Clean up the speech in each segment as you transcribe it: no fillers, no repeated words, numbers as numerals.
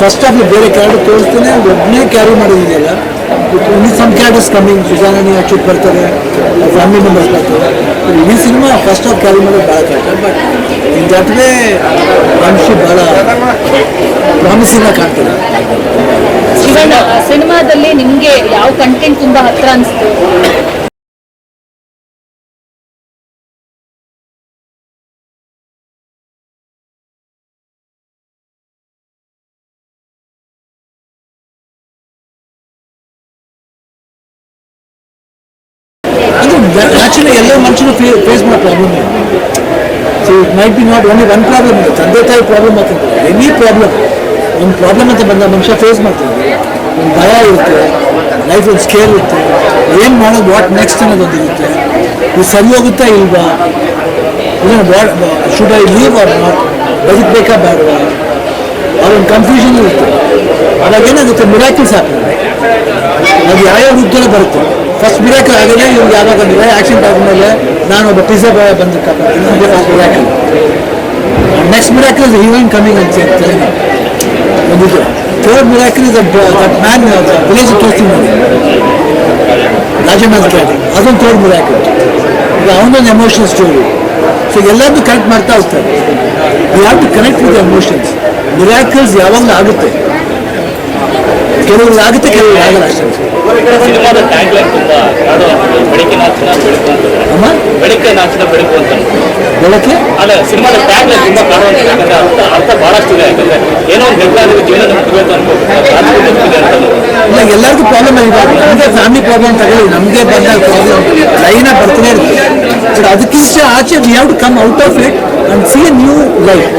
First of ಬೇರೆ character ತೋರಿಸ್ತಾನೆ ಒಬ್ಬನೇ carry ಮಾಡೋದಿದೆಯಲ್ಲ. Some characters coming, ಸುಜಾನಿ Achyut ಬರ್ತಾರೆ, ಫ್ಯಾಮಿಲಿ ಮೆಂಬರ್ಸ್ ಬರ್ತಾರೆ. ಈ ಸಿನಿಮಾ ಫಸ್ಟ್ ಆಫ್ ಕ್ಯಾರಿ ಮಾಡೋದು ಭಾಳ ಕಷ್ಟ. ಬಟ್ ಇನ್ ದಟ್ ವೇ ಮನುಷ್ಯ ಭಾಳ ಪ್ರಾಮಿಸಿಂಗ್ ಆಗಿ ಕಾಣ್ತದೆ. ಸಿನಿಮಾದಲ್ಲಿ ನಿಮಗೆ ಯಾವ ಕಂಟೆಂಟ್ ತುಂಬಾ ಹತ್ರ ಅನಿಸ್ತು? ಆ್ಯಕ್ಚುಲಿ ಎಲ್ಲ ಮನುಷ್ಯರು ಫೇಸ್ ಮಾಡೋ ಪ್ರಾಬ್ಲಮ್ ಇದೆ. So it might be not only one problem ಇದೆ, ತಂದೆ ತಾಯಿ ಪ್ರಾಬ್ಲಮ್ ಆಗ್ತದೆ. ಎನಿ ಪ್ರಾಬ್ಲಮ್, ಒಂದು ಪ್ರಾಬ್ಲಮ್ ಅಂತ ಬಂದ ಮನುಷ್ಯ ಫೇಸ್ ಮಾಡ್ತಾನೆ. ಒಂದು ಭಯ ಇರುತ್ತೆ, ಲೈಫ್ ಒಂದು ಸ್ಕೇರ್ ಇರುತ್ತೆ, ಏನು ಮಾಡೋದು, ವಾಟ್ ನೆಕ್ಸ್ಟ್ ಅನ್ನೋದೊಂದು ಇರುತ್ತೆ. ಇದು ಸರಿ ಹೋಗುತ್ತಾ ಇಲ್ವಾ, should I leave or not, ಬದುಕಬೇಕಾ ಬೇಡವಾ, ಅದೊಂದು ಕನ್ಫ್ಯೂಷನ್ ಇರುತ್ತೆ. ಅವಾಗ ಏನಾಗುತ್ತೆ, ಮಿರಾಕಲ್ಸ್ ಆಗ್ತದೆ. ಅದು ಯಾವ್ಯಾವ ರೂಪದಲ್ಲೇ ಬರುತ್ತೆ. ಫಸ್ಟ್ ಮಿರಾಕಲ್ ಆಗಿದೆ ಇವ್ರು ಯಾವಾಗ ಅಂದರೆ ಆಕ್ಸಿಡೆಂಟ್ ಆದಮೇಲೆ ನಾನು ಒಬ್ಬ ಪಿಜ್ಜಾ ಬಾಯ್ ಬಂದು miracle. Next miracle is heroine coming ಅಂತ ಹೇಳ್ತಾರೆ ಒಂದಿದ್ದು. Third miracle is that man village ತೋರಿಸ್ತೀನಿ ನೋಡಿ, ರಾಜನಾಥ್ ಕ್ಯಾಟಿ, ಅದೊಂದು ಥರ್ಡ್ ಮಿರಾಕಲ್. ಈಗ ಅವನೊಂದು ಎಮೋಷನಲ್ ಸ್ಟೋರಿ. ಸೊ ಎಲ್ಲರನ್ನೂ ಕನೆಕ್ಟ್ ಮಾಡ್ತಾ ಹೋಗ್ತಾರೆ. You have to connect with emotions. Miracles ಯಾವಾಗಲೂ ಆಗುತ್ತೆ, ಕೆಲವರು ಆಗುತ್ತೆ, ಕೆಲವರು ಆಗಲ್ಲ ಅಷ್ಟೇ. ಸಿನಿಮಾದ ಟ್ಯಾಗ್ಲೈನ್ ತುಂಬಾ ಬೆಳಕಿನ ನಾಚಿನ ಬೆಳಕು ಅಂತ, ಬೆಳಕಿನ ನಾಚಿನ ಬೆಳಕು ಅಂತ. ಬೆಳಕೆ ಅಲ್ಲ, ಸಿನಿಮಾದ ಟ್ಯಾಗ್ಲೈನ್ ತುಂಬಾ ಕಾಣುವಂತ, ಯಾಕಂದ್ರೆ ಅರ್ಥ ಬಹಳಷ್ಟು ಇದೆ. ಯಾಕಂದ್ರೆ ಏನೋ ಒಂದು ಹೆಗ್ಲಾದ್ರೆ ಜೀವನ ಮುಟ್ಟಬೇಕು ಇಲ್ಲ, ಎಲ್ಲರಿಗೂ ಪ್ರಾಬ್ಲಮ್ ಆಗಿದೆ. ನಮಗೆ ಫ್ಯಾಮಿಲಿ ಪ್ರಾಬ್ಲಮ್ ತಗೊಳ್ಳಿ, ನಮಗೆ ಬಂದಾಗ ಪ್ರಾಬ್ಲಮ್ ಲೈನ ಬರ್ತಾನೆ ಇರುತ್ತೆ. ಬಟ್ ಅದಕ್ಕಿಂತ ಆಚೆ we have to come out of it and see a new life.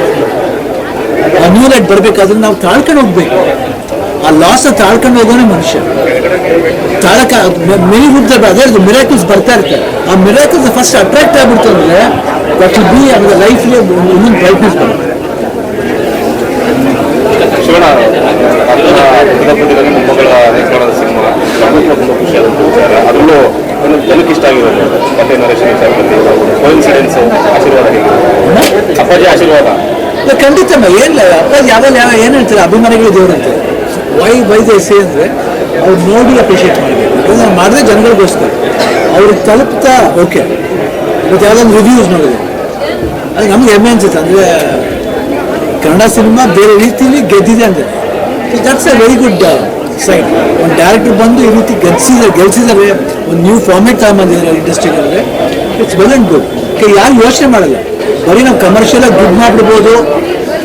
ಆ ನ್ಯೂ ಲೈಫ್ ಬರಬೇಕಾದ್ರೆ ನಾವು ತಾಳ್ಕೊಂಡು ಹೋಗ್ಬೇಕು. ಆ ಲಾಸ್ನ ತಾಳ್ಕೊಂಡು ಹೋಗೋನೇ ಮನುಷ್ಯ. ಮೆನಿ ಹುಡ್ತಾರೆ, ಅದೇ ಮಿರಾಕಲ್ಸ್ ಬರ್ತಾ ಇರ್ತಾರೆ. ಆ ಮಿರಾಕಲ್ಸ್ ಫಸ್ಟ್ ಅಟ್ರಾಕ್ಟ್ ಆಗ್ಬಿಡ್ತು ಅಂದರೆ ದಟ್ ವಿಲ್ ಬಿ ಅವರ ಲೈಫ್ಗೆ ಒಂದೊಂದು ಬ್ರೈಟ್ನೆಸ್ ಬರುತ್ತೆ. ಶಿವಣ್ಣ ಮೊಮ್ಮಗಳ ನೇತ್ರದ ಸಿನಿಮಾ ತುಂಬ ಖುಷಿಯಾದ ವಿಚಾರ. ಅದರಲ್ಲೂ ಒಂದು ಜನಕ್ಕೆ ಇಷ್ಟ ಆಗಿರೋದು ಮತ್ತೆ ನರೇಶನ್ ವಿಚಾರದಲ್ಲಿ ಕೋಇನ್ಸಿಡೆನ್ಸ್, ಆಶೀರ್ವಾದ ಹೇಗಿದೆ? ಅಪ್ಪಾಜಿ ಆಶೀರ್ವಾದ ಖಂಡಿತ ಏನಿಲ್ಲ. ಅಪ್ಪಾಜಿ ಯಾವಾಗ ಏನು ಹೇಳ್ತಾರೆ, ಅಭಿಮಾನಿಗಳು ದೇವರಂತೆ. ವೈ ದೇ ಸೇ ಅಂದರೆ ಅವ್ರು ನೋಡಿ ಅಪ್ರಿಷಿಯೇಟ್ ಮಾಡಬೇಕು. ಯಾಕಂದ್ರೆ ನಾವು ಮಾಡಿದ್ರೆ ಜನಗಳಿಗೋಸ್ಕರ ಅವ್ರಿಗೆ ತಲುಪ್ತಾ ಓಕೆ. ಮತ್ತು ಯಾವುದೊಂದು ರಿವ್ಯೂಸ್ ನೋಡಿದೆ, ಅದು ನಮ್ಗೆ ಹೆಮ್ಮೆ ಅನ್ಸುತ್ತೆ. ಅಂದರೆ ಕನ್ನಡ ಸಿನಿಮಾ ಬೇರೆ ರೀತಿಯಲ್ಲಿ ಗೆದ್ದಿದೆ ಅಂದರೆ that's A very good side. ಒಂದು ಡೈರೆಕ್ಟರ್ ಬಂದು ಈ ರೀತಿ ಗೆಲ್ಸಿದ್ದಾರೆ, ಒಂದು ನ್ಯೂ ಫಾರ್ಮೇಟ್ ತಗೊಂಬಂದಿದ್ದಾರೆ ಇಂಡಸ್ಟ್ರಿಗೆ ಅಂದರೆ ಇಟ್ಸ್ ವೆಲ್ ಆ್ಯಂಡ್ ಗುಡ್. ಯಾರು ಯೋಚನೆ ಮಾಡಲ್ಲ, ಬರೀ ನಾವು ಕಮರ್ಷಿಯಲಾಗಿ ದುಡ್ಡು ಮಾಡಿಬಿಡ್ಬೋದು,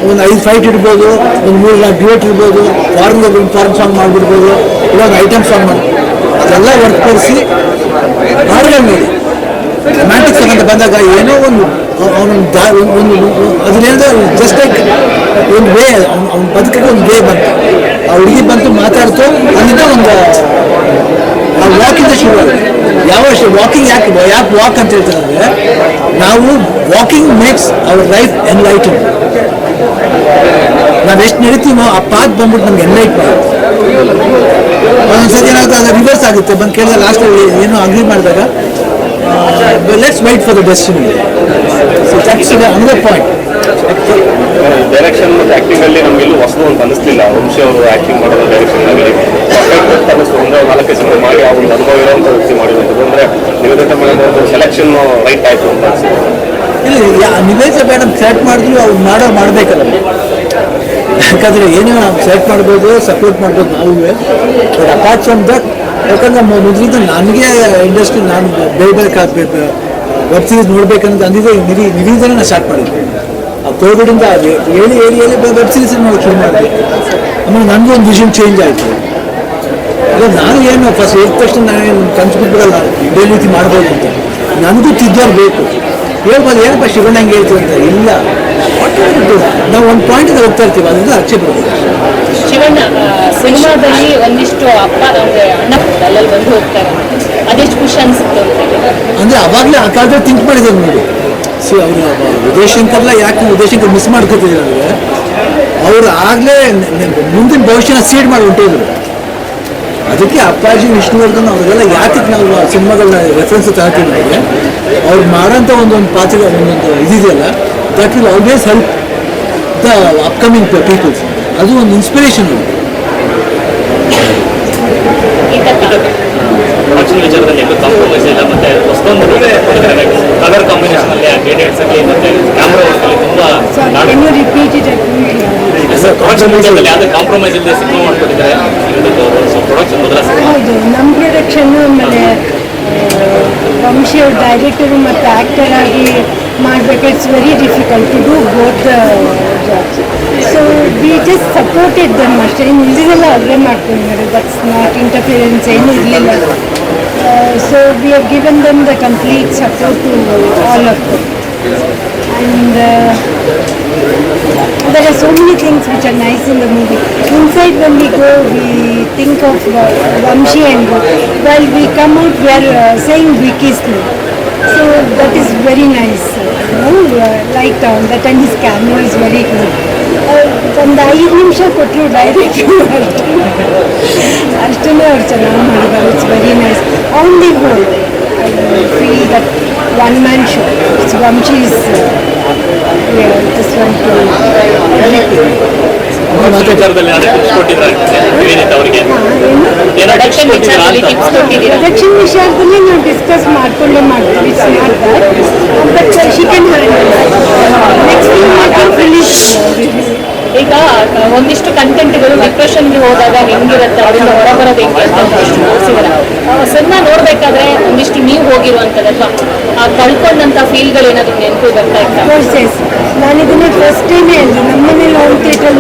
ಒಂದು 5 ಫೈಟ್ ಇಡ್ಬೋದು, ಒಂದು 3-4 ಡ್ಯೂಯೆಟ್ ಇರ್ಬೋದು, ಫಾರಿನ್ ಸಾಂಗ್ ಮಾಡಿಬಿಡ್ಬೋದು, ಇಲ್ಲ ಒಂದು ಐಟಮ್ ಸಾಂಗ್ ಮಾಡಿ ಅದೆಲ್ಲ ಹೊರತುಪಡಿಸಿ ಹಾಡುಗಳು ನೋಡಿ. ರೊಮ್ಯಾಂಟಿಕ್ ಸಾಂಗ್ ಅಂತ ಬಂದಾಗ ಏನೋ ಒಂದು ಅದನ್ನೇನೋ ಜಸ್ಟ್ ಲೈಕ್ ಒಂದು ವೇ, ಅವ್ನ ಬದುಕಿಗೆ ಒಂದು ವೇ ಬಂತು. ಆ ಹುಡುಗಿ ಬಂತು ಮಾತಾಡ್ತು, ಅಲ್ಲಿಂದ ಒಂದು ಆ ವಾಕಿಂದ ಶುರು ಆಗುತ್ತೆ. ಯಾವ ವಾಕಿಂಗ್ ಯಾಕೆ ವಾಕ್ ಅಂತ ಹೇಳ್ತಾರೆ ಅಂದರೆ, ನಾವು walking makes our life enlighten. ನಾವು ಎಷ್ಟು ನಡೀತೀವೋ ಆ ಪಾತ್ ಬಂದ್ಬಿಟ್ಟು ನಮ್ಗೆ ಎನ್ಲೈಟ್ ಮಾಡುತ್ತೆ. ಒಂದೊಂದ್ಸತಿ ಏನಾಗುತ್ತೆ, ಅದು ರಿವರ್ಸ್ ಆಗುತ್ತೆ. ಬಂದು ಕೇಳಿದಾಗ ಲಾಸ್ಟಲ್ಲಿ ಏನೋ ಅಗ್ರಿ ಮಾಡಿದಾಗ let's wait for the destiny. So that's another point. Direction ಮತ್ತು ಆ್ಯಕ್ಟಿಂಗ್ ಅಲ್ಲಿ ನಮಗೆಲ್ಲೂ ಹೊಸದು ಅಂತ ಅನಿಸ್ತಿಲ್ಲ. ವಂಶಿ ಅವರು ಆ್ಯಕ್ಟಿಂಗ್ ಮಾಡೋದು ಡೈರೆಕ್ಷನ್ ಆಗಲಿ ಅನ್ನಿಸ್ತು. ಒಂದು 4 ಸಿನಿಮಾ ಮಾಡಿ ಆ ಒಂದು ಅನುಭವ ಇರೋಂಥ ವ್ಯಕ್ತಿ ಮಾಡಿರೋದು ಅಂದರೆ ನಿವೇದಿತ ಮೇಡಮ್ ಸೆಲೆಕ್ಷನ್ ರೈಟ್ ಆಯಿತು ಅಂತ ಅನಿಸ್ತು. ಇಲ್ಲ, ನಿವೇದಿತ ಮೇಡಮ್ ಸೆಲೆಕ್ಟ್ ಮಾಡಿದ್ರು ಅವ್ರು ಮಾಡಬೇಕಲ್ಲ. ಯಾಕಂದರೆ ಏನೋ ನಾವು ಸೆಲೆಕ್ಟ್ ಮಾಡ್ಬೋದು, ಸಪೋರ್ಟ್ ಮಾಡ್ಬೋದು ನಾವು. ಬಟ್ ಅಪಾರ್ಟ್ ಫ್ರಮ್ ದಟ್, ಯಾಕಂದ್ರೆ ಮೊದಲಿಂದ ನನಗೆ ಇಂಡಸ್ಟ್ರಿ ನಾನು ಬೇರೆ ವೆಬ್ ಸೀರೀಸ್ ನೋಡ್ಬೇಕನ್ನೋದು ಅಂದಿದ್ದೆ ನಿರೀಕ್ಷೆನೇ ನಾನು ಸ್ಟಾರ್ಟ್ ಮಾಡಿದ್ದೆ. ಆ ಕೋವಿಡಿಂದ ಹೇಳಿ ವೆಬ್ ಸೀರೀಸ್ ನೋಡೋಕೆ ಶುರು ಮಾಡಿದೆ. ಆಮೇಲೆ ನನಗೂ ಒಂದು ವಿಷನ್ ಚೇಂಜ್ ಆಯಿತು. ಈಗ ನಾನು ಏನು ಫಸ್ಟ್ ಹೇಳಿದ ತಕ್ಷಣ ನಾನೇನು ಕನ್ಸ್ಬಿಟ್ಬಿಡಲ್ಲ ಇದೇ ರೀತಿ ಮಾಡ್ಬೋದು ಅಂತ. ನನಗೂ ತಿದ್ದೋರು ಬೇಕು. ಹೇಳ್ಬೋದು, ಏನಪ್ಪ ಶಿವಣ್ಣ ಹಂಗೆ ಹೇಳ್ತೀವಿ ಅಂತ. ಇಲ್ಲ, ನಾವು ಒಂದು ಪಾಯಿಂಟಿಂದ ಹೋಗ್ತಾ ಇರ್ತೀವಿ, ಅದರಿಂದ ಅಚ್ಚೆ ಬರ್ಬೋದು. ಶಿವಣ್ಣ ಸಿನಿಮಾದಲ್ಲಿ ಒಂದಿಷ್ಟು ಅಪ್ಪ ಅಂದರೆ ಅಣ್ಣ ಅಲ್ಲಲ್ಲಿ ಬಂದು ಹೋಗ್ತಾರೆ, ಅದೆಷ್ಟು ಖುಷಿ ಅನಿಸುತ್ತೆ ಅಂದರೆ ಅವಾಗಲೇ ಆ ಕಾಲದಲ್ಲಿ ಥಿಂಕ್ ಮಾಡಿದ್ದಾರೆ ನೋಡಿ. ಸಿ ಅವರು ಉದಯಶಂಕರ್ಲ ಯಾಕೆ ಉದಯಶಂಕರ್ ಮಿಸ್ ಮಾಡ್ಕೋತಿದ್ರು ಅಂದರೆ, ಅವರು ಆಗಲೇ ಮುಂದಿನ ಭವಿಷ್ಯನ ಸೀಡ್ ಮಾಡಿ ಹೊಂಟೋದ್ರು. ಅದಕ್ಕೆ ಅಪ್ಪಾಜಿ ವಿಷ್ಣುವರ್ಧನ್ ಅವರೆಲ್ಲ ಯಾಕೆ ನಾವು ಸಿನಿಮಾಗಳನ್ನ ರೆಫರೆನ್ಸ್ ತಗೋತೀವಿ ಅಂದರೆ, ಅವ್ರು ಮಾಡೋಂಥ ಒಂದೊಂದು ಪಾತ್ರ ಒಂದೊಂದು ಇದಿದೆಯಲ್ಲ, that will always help the upcoming peoples. ಅದು ಒಂದು ಇನ್ಸ್ಪಿರೇಷನ್. ಪ್ರೊಡಕ್ಷನ್ ವಿಚಾರದಲ್ಲಿ ಎಲ್ಲೂ ಕಾಂಪ್ರಮೈಸ್ ಇಲ್ಲ, ಮತ್ತೆ ಹೊಸದೊಂದು ಕಲರ್ ಕಾಂಬಿನೇಷನ್ ಅಲ್ಲಿ ಗ್ರೇಡಿಯೇಟ್ಸ್ ಅಲ್ಲಿ ಮತ್ತೆ ಕ್ಯಾಮ್ರಾ ವರ್ಕಲ್ಲಿ ತುಂಬಾ ಪ್ರೊಡಕ್ಷನ್ ವಿಚಾರದಲ್ಲಿ ಯಾವ್ದು ಕಾಂಪ್ರಮೈಸ್ ಇಲ್ಲದೆ ಸಿನಿಮಾ ಮಾಡ್ಕೊಂಡಿದ್ದಾರೆ. ಪ್ರೊಡಕ್ಷನ್ ಬದಲಾಯಿಸಿ ಹೌದು, ನಮ್ಮ ಪ್ರೊಡಕ್ಷನ್ ಆಮೇಲೆ ವಂಶಿ ಅವ್ರ ಡೈರೆಕ್ಟರು ಮತ್ತು ಆ್ಯಕ್ಟರ್ ಆಗಿ ಮಾಡಬೇಕು. It's very difficult to do both jobs. So we just supported them ಅಷ್ಟೇ. ಇನ್ನು ಉಳಿದೆಲ್ಲ ಅವರೇ ಮಾಡ್ಕೊಂಡಿದ್ದಾರೆ. ದಟ್ಸ್ ನಾಟ್ ಇಂಟರ್ಫಿಯರೆನ್ಸ್ ಏನೂ ಇರಲಿಲ್ಲ. So we have given them the complete support to all of them. And there are so many things which are nice in the movie. Inside when we go, we think of Vamshi, and while we come out, we are saying Vicky's name. So that is very nice. Like that, and his cameo is very good. ಒಂದು 5 ನಿಮಿಷ ಕೊಟ್ಟರು direct ಅಷ್ಟೇ ಅವ್ರು ಚೆನ್ನಾಗಿ ಮಾಡಿದ್ದಾರೆ. It's very nice. On the whole I feel that one man show. It's Vamshi's this one to everything. ವಿಚಾರದಲ್ಲಿ ನಾನು tips ಕೊಟ್ಟಿದ್ದಾರೆ ವಿನೀತ್ ಅವರಿಗೆ. ಪ್ರೊಡಕ್ಷನ್ ವಿಚಾರದಲ್ಲಿ ಟಿಪ್ಸ್ ಕೊಟ್ಟಿದ್ದೀರಾ? ಪ್ರೊಡಕ್ಷನ್ ವಿಷಯದಲ್ಲಿ ನಾವು ಡಿಸ್ಕಸ್ ಮಾಡಿಕೊಂಡೇ ಮಾಡ್ತೀವಿ. It's not that, but she can handle. Next finish. ಈಗ ಒಂದಿಷ್ಟು ಕಂಟೆಂಟ್ಗಳು ಡಿಪ್ರೆಷನ್ಗೆ ಹೋದಾಗ ಹೆಂಗಿರುತ್ತೆ, ಅದರಿಂದ ಹೊರಬರೋದು ಹೆಂಗೆ ಅಂತ ಒಂದಿಷ್ಟು ತೋರಿಸಿದ್ದಾರೆ. ಸಿನಿಮಾ ನೋಡ್ಬೇಕಾದ್ರೆ ಒಂದಿಷ್ಟು ನೀವು ಹೋಗಿರುವಂಥದ್ದು ಅಥವಾ ಕಳ್ಕೊಂಡಂಥ ಫೀಲ್ಗಳು ಏನಾದ್ರು ನೆನಪು ಬರ್ತಾ ಇತ್ತು? ನಾನು ಇದನ್ನ ಫಸ್ಟ್ ಟೈಮೇ ಅಲ್ಲ, ನಮ್ಮನೇಲಿ ಹೋಮ್ ಥಿಯೇಟರ್